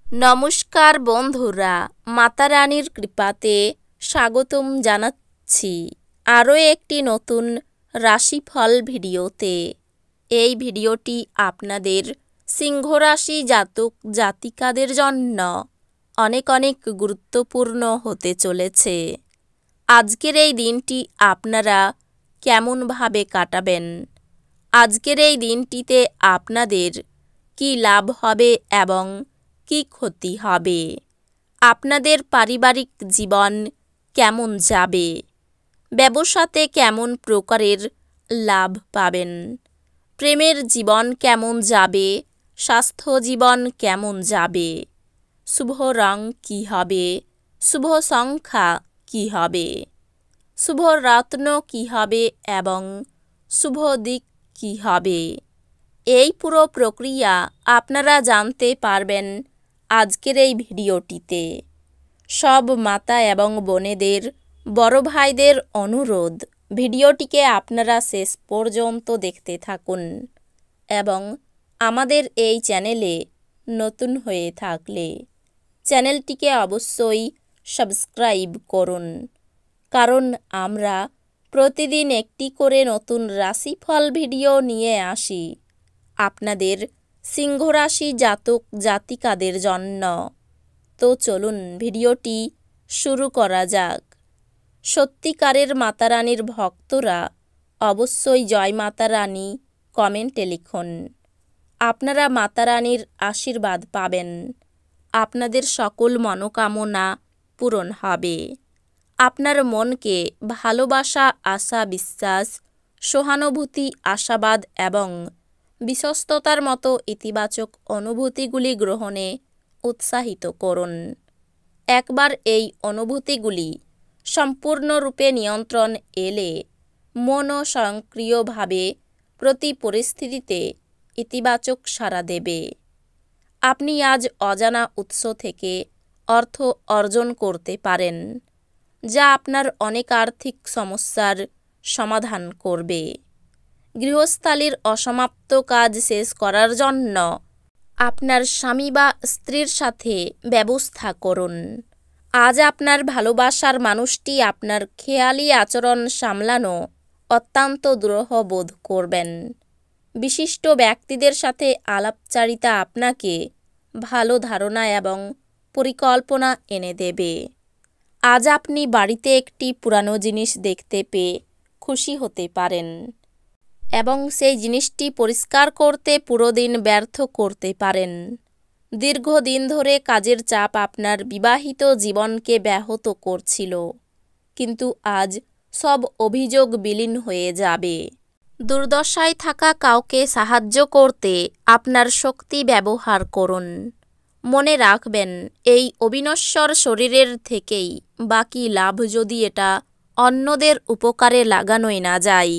নমস্কার বন্ধুরা, মাতা রানীর কৃপাতে স্বাগতম জানাচ্ছি আরও একটি নতুন রাশিফল ভিডিওতে। এই ভিডিওটি আপনাদের সিংহ রাশি জাতক জাতিকাদের জন্য অনেক অনেক গুরুত্বপূর্ণ হতে চলেছে। আজকের এই দিনটি আপনারা কেমনভাবে কাটাবেন, আজকের এই দিনটিতে আপনাদের কি লাভ হবে এবং কি ক্ষতি হবে, আপনাদের পারিবারিক জীবন কেমন যাবে, ব্যবসাতে কেমন প্রকারের লাভ পাবেন, প্রেমের জীবন কেমন যাবে, স্বাস্থ্য জীবন কেমন যাবে, শুভ রং কী হবে, শুভ সংখ্যা কী হবে, শুভ রত্ন কী হবে এবং শুভ দিক কী হবে, এই পুরো প্রক্রিয়া আপনারা জানতে পারবেন আজকের এই ভিডিওটিতে। সব মাতা এবং বোনেদের, বড় ভাইদের অনুরোধ, ভিডিওটিকে আপনারা শেষ পর্যন্ত দেখতে থাকুন এবং আমাদের এই চ্যানেলে নতুন হয়ে থাকলে চ্যানেলটিকে অবশ্যই সাবস্ক্রাইব করুন, কারণ আমরা প্রতিদিন একটি করে নতুন রাশিফল ভিডিও নিয়ে আসি আপনাদের সিংহ রাশি জাতক জাতিকাদের জন্য। তো চলুন ভিডিওটি শুরু করা যাক। সত্যিকারের মাতারানীর ভক্তরা অবশ্যই জয় মাতা রানী কমেন্টে লিখুন। আপনারা মাতারানীর আশীর্বাদ পাবেন, আপনাদের সকল মনোকামনা পূরণ হবে। আপনার মনকে ভালোবাসা, আশা, বিশ্বাস, সহানুভূতি, আশাবাদ এবং বিশ্বস্ততার মতো ইতিবাচক অনুভূতিগুলি গ্রহণে উৎসাহিত করুন। একবার এই অনুভূতিগুলি সম্পূর্ণরূপে নিয়ন্ত্রণ এলে মনও স্বয়ংক্রিয়ভাবে প্রতি পরিস্থিতিতে ইতিবাচক সাড়া দেবে। আপনি আজ অজানা উৎস থেকে অর্থ অর্জন করতে পারেন, যা আপনার অনেক আর্থিক সমস্যার সমাধান করবে। গৃহস্থালির অসমাপ্ত কাজ শেষ করার জন্য আপনার স্বামী বা স্ত্রীর সাথে ব্যবস্থা করুন। আজ আপনার ভালোবাসার মানুষটি আপনার খেয়ালি আচরণ সামলানো অত্যন্ত দুরূহ বোধ করবেন। বিশিষ্ট ব্যক্তিদের সাথে আলাপচারিতা আপনাকে ভালো ধারণা এবং পরিকল্পনা এনে দেবে। আজ আপনি বাড়িতে একটি পুরানো জিনিস দেখতে পেয়ে খুশি হতে পারেন এবং সেই জিনিসটি পরিষ্কার করতে পুরো দিন ব্যর্থ করতে পারেন। দীর্ঘদিন ধরে কাজের চাপ আপনার বিবাহিত জীবনকে ব্যাহত করছিল, কিন্তু আজ সব অভিযোগ বিলীন হয়ে যাবে। দুর্দশায় থাকা কাউকে সাহায্য করতে আপনার শক্তি ব্যবহার করুন। মনে রাখবেন, এই অবিনশ্বর শরীরের থেকেই বাকি লাভ, যদি এটা অন্যদের উপকারে লাগানোই না যায়।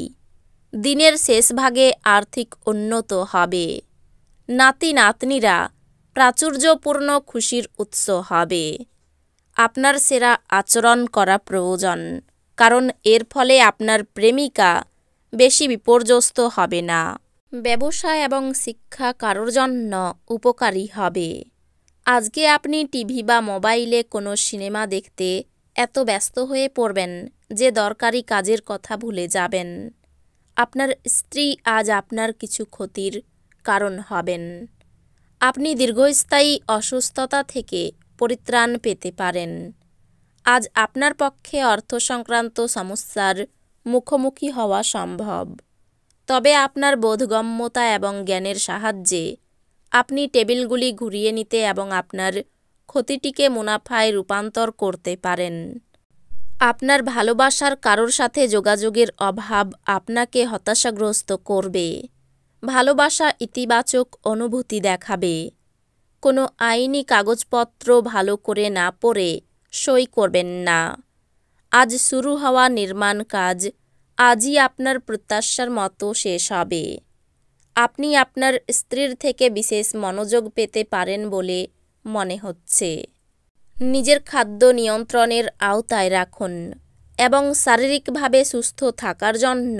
দিনের শেষ ভাগে আর্থিক উন্নত হবে। নাতি নাতনিরা প্রাচুর্যপূর্ণ খুশির উৎস হবে। আপনার সেরা আচরণ করা প্রয়োজন, কারণ এর ফলে আপনার প্রেমিকা বেশি বিপর্যস্ত হবে না। ব্যবসা এবং শিক্ষা কারোর জন্য উপকারী হবে। আজকে আপনি টিভি বা মোবাইলে কোনো সিনেমা দেখতে এত ব্যস্ত হয়ে পড়বেন যে দরকারি কাজের কথা ভুলে যাবেন। আপনার স্ত্রী আজ আপনার কিছু ক্ষতির কারণ হবেন। আপনি দীর্ঘস্থায়ী অসুস্থতা থেকে পরিত্রাণ পেতে পারেন। আজ আপনার পক্ষে অর্থ সংক্রান্ত সমস্যার মুখোমুখি হওয়া সম্ভব, তবে আপনার বোধগম্যতা এবং জ্ঞানের সাহায্যে আপনি টেবিলগুলি ঘুরিয়ে নিতে এবং আপনার ক্ষতিটিকে মুনাফায় রূপান্তর করতে পারেন। আপনার ভালোবাসার কারোর সাথে যোগাযোগের অভাব আপনাকে হতাশাগ্রস্ত করবে। ভালোবাসা ইতিবাচক অনুভূতি দেখাবে। কোনো আইনি কাগজপত্র ভালো করে না পড়ে সই করবেন না। আজ শুরু হওয়া নির্মাণ কাজ আজই আপনার প্রত্যাশার মতো শেষ হবে। আপনি আপনার স্ত্রীর থেকে বিশেষ মনোযোগ পেতে পারেন বলে মনে হচ্ছে। নিজের খাদ্য নিয়ন্ত্রণের আওতায় রাখুন এবং শারীরিকভাবে সুস্থ থাকার জন্য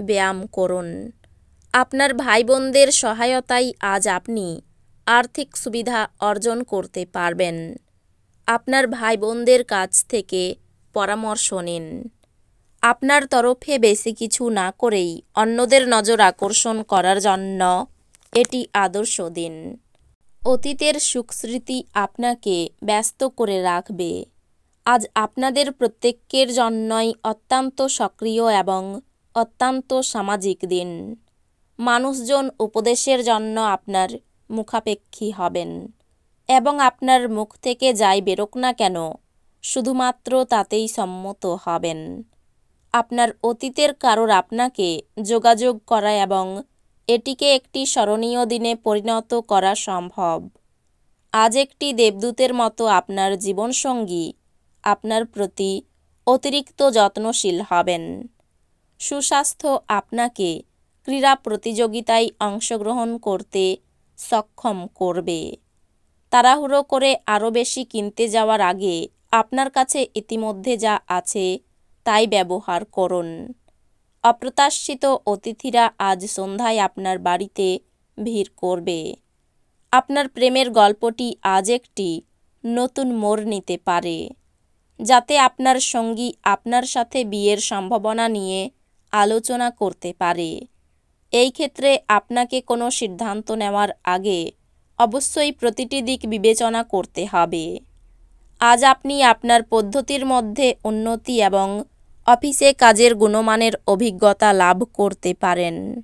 ব্যায়াম করুন। আপনার ভাই বোনদের সহায়তায় আজ আপনি আর্থিক সুবিধা অর্জন করতে পারবেন। আপনার ভাই বোনদের কাছ থেকে পরামর্শ নিন। আপনার তরফে বেশি কিছু না করেই অন্যদের নজর আকর্ষণ করার জন্য এটি আদর্শ দিন। অতীতের সুখস্মৃতি আপনাকে ব্যস্ত করে রাখবে। আজ আপনাদের প্রত্যেকের জন্যই অত্যন্ত সক্রিয় এবং অত্যন্ত সামাজিক দিন। মানুষজন উপদেশের জন্য আপনার মুখাপেক্ষী হবেন এবং আপনার মুখ থেকে যাই বেরোক না কেন শুধুমাত্র তাতেই সম্মত হবেন। আপনার অতীতের কারোর আপনাকে যোগাযোগ করা এবং এটিকে একটি স্মরণীয় দিনে পরিণত করা সম্ভব। আজ একটি দেবদূতের মতো আপনার জীবনসঙ্গী আপনার প্রতি অতিরিক্ত যত্নশীল হবেন। সুস্বাস্থ্য আপনাকে ক্রীড়া প্রতিযোগিতায় অংশগ্রহণ করতে সক্ষম করবে। তাড়াহুড়ো করে আরও বেশি কিনতে যাওয়ার আগে আপনার কাছে ইতিমধ্যে যা আছে তাই ব্যবহার করুন। অপ্রত্যাশিত অতিথিরা আজ সন্ধ্যায় আপনার বাড়িতে ভিড় করবে। আপনার প্রেমের গল্পটি আজ একটি নতুন মোড় নিতে পারে, যাতে আপনার সঙ্গী আপনার সাথে বিয়ের সম্ভাবনা নিয়ে আলোচনা করতে পারে। এই ক্ষেত্রে আপনাকে কোনো সিদ্ধান্ত নেওয়ার আগে অবশ্যই প্রতিটি দিক বিবেচনা করতে হবে। আজ আপনি আপনার পদ্ধতির মধ্যে উন্নতি এবং অফিসে কাজের গুণমানের অভিজ্ঞতা লাভ করতে পারেন।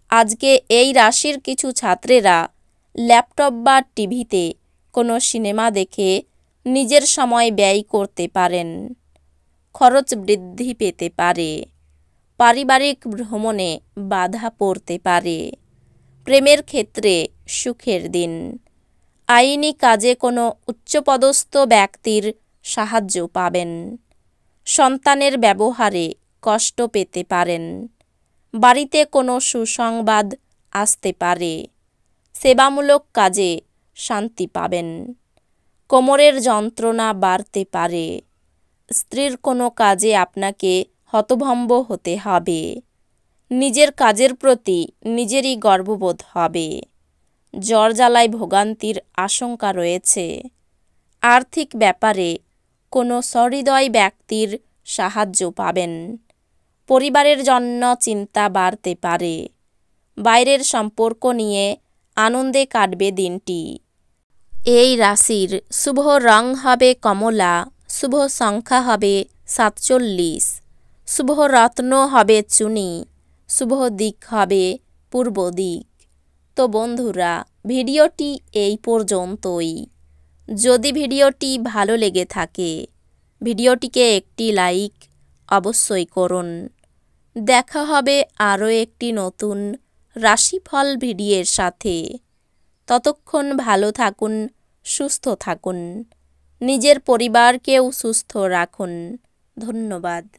আজকে এই রাশির কিছু ছাত্রেরা ল্যাপটপ বা টিভিতে কোনো সিনেমা দেখে নিজের সময় ব্যয় করতে পারেন। খরচ বৃদ্ধি পেতে পারে। পারিবারিক ভ্রমণে বাধা পড়তে পারে। প্রেমের ক্ষেত্রে সুখের দিন। আইনি কাজে কোনো উচ্চপদস্থ ব্যক্তির সাহায্য পাবেন। সন্তানের ব্যবহারে কষ্ট পেতে পারেন। বাড়িতে কোনো সুসংবাদ আসতে পারে। সেবামূলক কাজে শান্তি পাবেন। কোমরের যন্ত্রণা বাড়তে পারে। স্ত্রীর কোনো কাজে আপনাকে হতভম্ব হতে হবে। নিজের কাজের প্রতি নিজেরই গর্ববোধ হবে। জ্বর জ্বালায় ভোগান্তির আশঙ্কা রয়েছে। আর্থিক ব্যাপারে কোনো সহৃদয় ব্যক্তির সাহায্য পাবেন। পরিবারের জন্য চিন্তা বাড়তে পারে। বাইরের সম্পর্ক নিয়ে আনন্দে কাটবে দিনটি। এই রাশির শুভ রং হবে কমলা, শুভ সংখ্যা হবে 47, শুভ রত্ন হবে চুনি, শুভ দিক হবে পূর্ব দিক। তো বন্ধুরা, ভিডিওটি এই পর্যন্তই। যদি ভিডিওটি ভালো লেগে থাকে ভিডিওটিকে একটি লাইক অবশ্যই করুন। দেখা হবে আরও একটি নতুন রাশিফল ভিডিওর সাথে। ততক্ষণ ভালো থাকুন, সুস্থ থাকুন, নিজের পরিবারকেও সুস্থ রাখুন। ধন্যবাদ।